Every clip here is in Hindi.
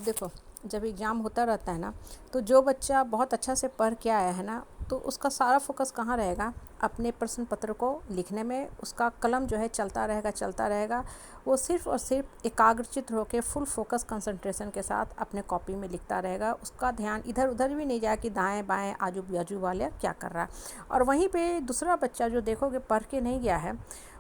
देखो, जब एग्ज़ाम होता रहता है ना, तो जो बच्चा बहुत अच्छा से पढ़ के आया है ना, तो उसका सारा फोकस कहाँ रहेगा? अपने प्रश्न पत्र को लिखने में। उसका कलम जो है चलता रहेगा चलता रहेगा। वो सिर्फ़ और सिर्फ एकाग्रचित्त होकर फुल फोकस कंसंट्रेशन के साथ अपने कॉपी में लिखता रहेगा। उसका ध्यान इधर उधर भी नहीं जाए कि दाएं बाएं आजू बाजू वाले क्या कर रहा है। और वहीं पे दूसरा बच्चा जो देखोगे पढ़ के नहीं गया है,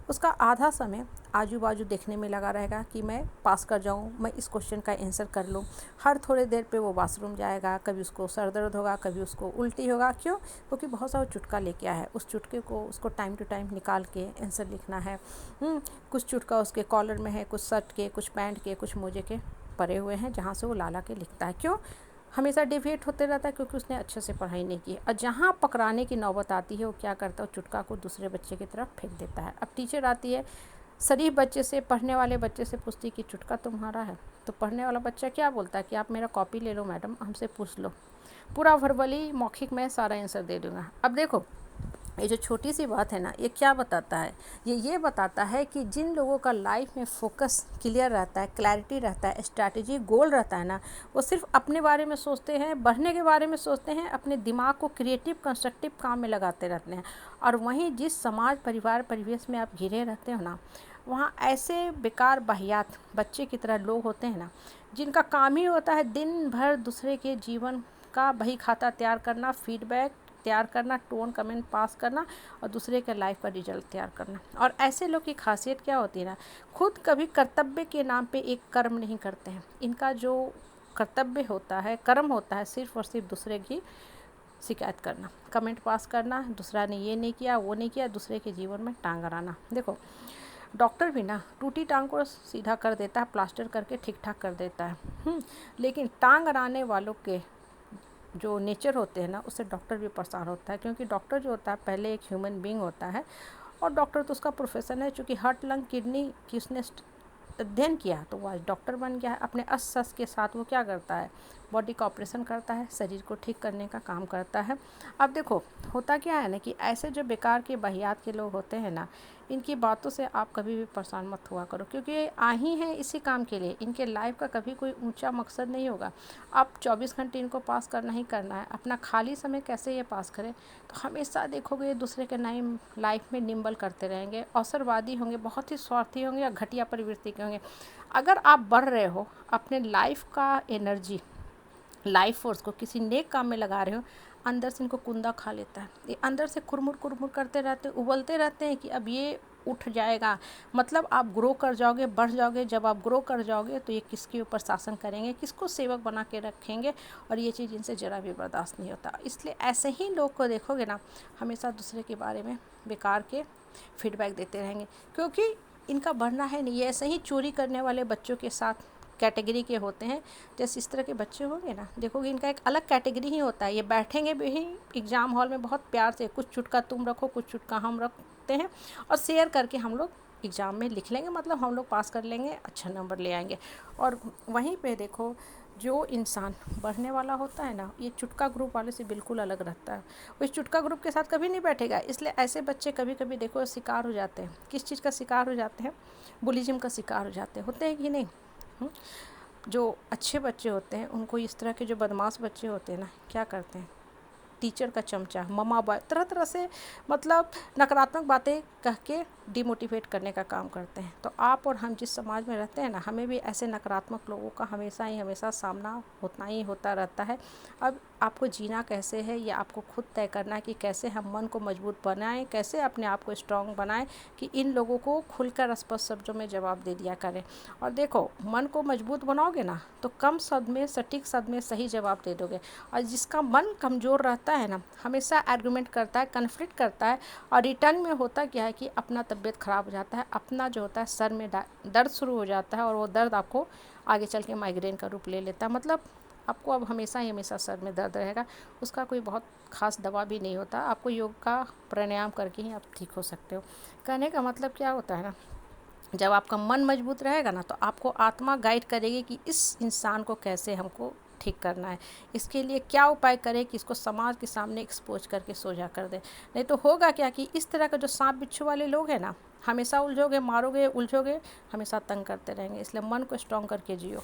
उसका आधा समय आजू बाजू देखने में लगा रहेगा कि मैं पास कर जाऊं, मैं इस क्वेश्चन का आंसर कर लूं। हर थोड़े देर पे वो बाथरूम जाएगा, कभी उसको सर दर्द होगा, कभी उसको उल्टी होगा। क्यों? क्योंकि बहुत सारा चुटका लेके आया है। उस चुटके को उसको टाइम टू टाइम निकाल के आंसर लिखना है। कुछ चुटका उसके कॉलर में है, कुछ शर्ट के, कुछ पैंट के, कुछ मोजे के परे हुए हैं, जहाँ से वो ला के लिखता है। क्यों? हमेशा डेविएट होते रहता है, क्योंकि उसने अच्छे से पढ़ाई नहीं की। और जहाँ पकड़ाने की नौबत आती है, वो क्या करता है? चुटका को दूसरे बच्चे की तरफ फेंक देता है। अब टीचर आती है, शरीफ बच्चे से, पढ़ने वाले बच्चे से पूछती कि चुटका तुम्हारा है? तो पढ़ने वाला बच्चा क्या बोलता है कि आप मेरा कॉपी ले लो मैडम, हमसे पूछ लो, पूरा वर्बली मौखिक में सारा आंसर दे दूँगा। अब देखो, ये जो छोटी सी बात है ना, ये क्या बताता है? ये बताता है कि जिन लोगों का लाइफ में फोकस क्लियर रहता है, क्लैरिटी रहता है, स्ट्रैटेजी, गोल रहता है ना, वो सिर्फ अपने बारे में सोचते हैं, बढ़ने के बारे में सोचते हैं, अपने दिमाग को क्रिएटिव कंस्ट्रक्टिव काम में लगाते रहते हैं। और वहीं जिस समाज परिवार परिवेश में आप घिरे रहते हो ना, वहाँ ऐसे बेकार वाहियात बच्चे की तरह लोग होते हैं ना, जिनका काम ही होता है दिन भर दूसरे के जीवन का बही खाता तैयार करना, फीडबैक तैयार करना, टोन कमेंट पास करना, और दूसरे के लाइफ का रिजल्ट तैयार करना। और ऐसे लोग की खासियत क्या होती है ना, खुद कभी कर्तव्य के नाम पे एक कर्म नहीं करते हैं। इनका जो कर्तव्य होता है, कर्म होता है, सिर्फ और सिर्फ दूसरे की शिकायत करना, कमेंट पास करना, दूसरा ने ये नहीं किया, वो नहीं किया, दूसरे के जीवन में टांग अड़ाना। डॉक्टर भी ना टूटी टांग को सीधा कर देता है, प्लास्टर करके ठीक ठाक कर देता है। लेकिन टांग अड़ाने वालों के जो नेचर होते हैं ना, उससे डॉक्टर भी परेशान होता है। क्योंकि डॉक्टर जो होता है पहले एक ह्यूमन बीइंग होता है, और डॉक्टर तो उसका प्रोफेशन है। चूँकि हार्ट लंग किडनी की उसने अध्ययन किया, तो वो आज डॉक्टर बन गया है। अपने अस के साथ वो क्या करता है? बॉडी का ऑपरेशन करता है, शरीर को ठीक करने का काम करता है। अब देखो, होता क्या है ना कि ऐसे जो बेकार के वाहियात के लोग होते हैं ना, इनकी बातों से आप कभी भी परेशान मत हुआ करो, क्योंकि ये आ ही हैं इसी काम के लिए। इनके लाइफ का कभी कोई ऊंचा मकसद नहीं होगा। आप 24 घंटे इनको पास करना ही करना है। अपना खाली समय कैसे ये पास करें? तो हमेशा देखोगे दूसरे के नाम लाइफ में निंबल करते रहेंगे, अवसरवादी होंगे, बहुत ही स्वार्थी होंगे, या घटिया प्रवृत्ति के होंगे। अगर आप बढ़ रहे हो, अपने लाइफ का एनर्जी, लाइफ फोर्स को किसी नेक काम में लगा रहे हो, अंदर से इनको कुंदा खा लेता है। ये अंदर से कुरमुर कुरमुर करते रहते हैं, उबलते रहते हैं कि अब ये उठ जाएगा। मतलब आप ग्रो कर जाओगे, बढ़ जाओगे। जब आप ग्रो कर जाओगे तो ये किसके ऊपर शासन करेंगे, किसको सेवक बना के रखेंगे, और ये चीज़ इनसे ज़रा भी बर्दाश्त नहीं होता। इसलिए ऐसे ही लोग को देखोगे ना, हमेशा दूसरे के बारे में बेकार के फीडबैक देते रहेंगे, क्योंकि इनका बढ़ना है नहीं। ये ऐसे ही चोरी करने वाले बच्चों के साथ कैटेगरी के होते हैं। जैसे इस तरह के बच्चे होंगे ना, देखोगे इनका एक अलग कैटेगरी ही होता है। ये बैठेंगे भी ही एग्ज़ाम हॉल में बहुत प्यार से, कुछ चुटका तुम रखो, कुछ चुटका हम रखते हैं, और शेयर करके हम लोग एग्ज़ाम में लिख लेंगे, मतलब हम लोग पास कर लेंगे, अच्छा नंबर ले आएंगे। और वहीं पे देखो, जो इंसान बढ़ने वाला होता है ना, ये चुटका ग्रुप वाले से बिल्कुल अलग रहता है। वो इस चुटका ग्रुप के साथ कभी नहीं बैठेगा। इसलिए ऐसे बच्चे कभी कभी देखो शिकार हो जाते हैं। किस चीज़ का शिकार हो जाते हैं? बुलिज्म का शिकार हो जाते हैं। होते हैं कि नहीं? जो अच्छे बच्चे होते हैं उनको इस तरह के जो बदमाश बच्चे होते हैं ना, क्या करते हैं? टीचर का चमचा, ममा बॉय, तरह तरह से मतलब नकारात्मक बातें कह के डिमोटिवेट करने का काम करते हैं। तो आप और हम जिस समाज में रहते हैं ना, हमें भी ऐसे नकारात्मक लोगों का हमेशा सामना होता ही होता रहता है। अब आपको जीना कैसे है, ये आपको खुद तय करना है कि कैसे हम मन को मजबूत बनाएं, कैसे अपने आप को स्ट्रांग बनाएं कि इन लोगों को खुलकर स्पष्ट शब्दों में जवाब दे दिया करें। और देखो, मन को मजबूत बनाओगे ना, तो कम शब्द में, सटीक शब्द में सही जवाब दे दोगे। और जिसका मन कमज़ोर रहता है ना, हमेशा आर्गुमेंट करता है, कन्फ्लिक्ट करता है, और रिटर्न में होता क्या है कि अपना तबीयत ख़राब हो जाता है, अपना जो होता है सर में दर्द शुरू हो जाता है, और वो दर्द आपको आगे चल के माइग्रेन का रूप ले लेता है। मतलब आपको अब हमेशा सर में दर्द रहेगा। उसका कोई बहुत ख़ास दवा भी नहीं होता। आपको योग का प्राणायाम करके ही आप ठीक हो सकते हो। कहने का मतलब क्या होता है ना, जब आपका मन मजबूत रहेगा ना, तो आपको आत्मा गाइड करेगी कि इस इंसान को कैसे हमको ठीक करना है, इसके लिए क्या उपाय करें कि इसको समाज के सामने एक्सपोज करके सोझा कर दें। नहीं तो होगा क्या कि इस तरह का जो सांप बिच्छू वाले लोग हैं ना, हमेशा उलझोगे, मारोगे, उलझोगे, हमेशा तंग करते रहेंगे। इसलिए मन को स्ट्रॉन्ग करके जियो।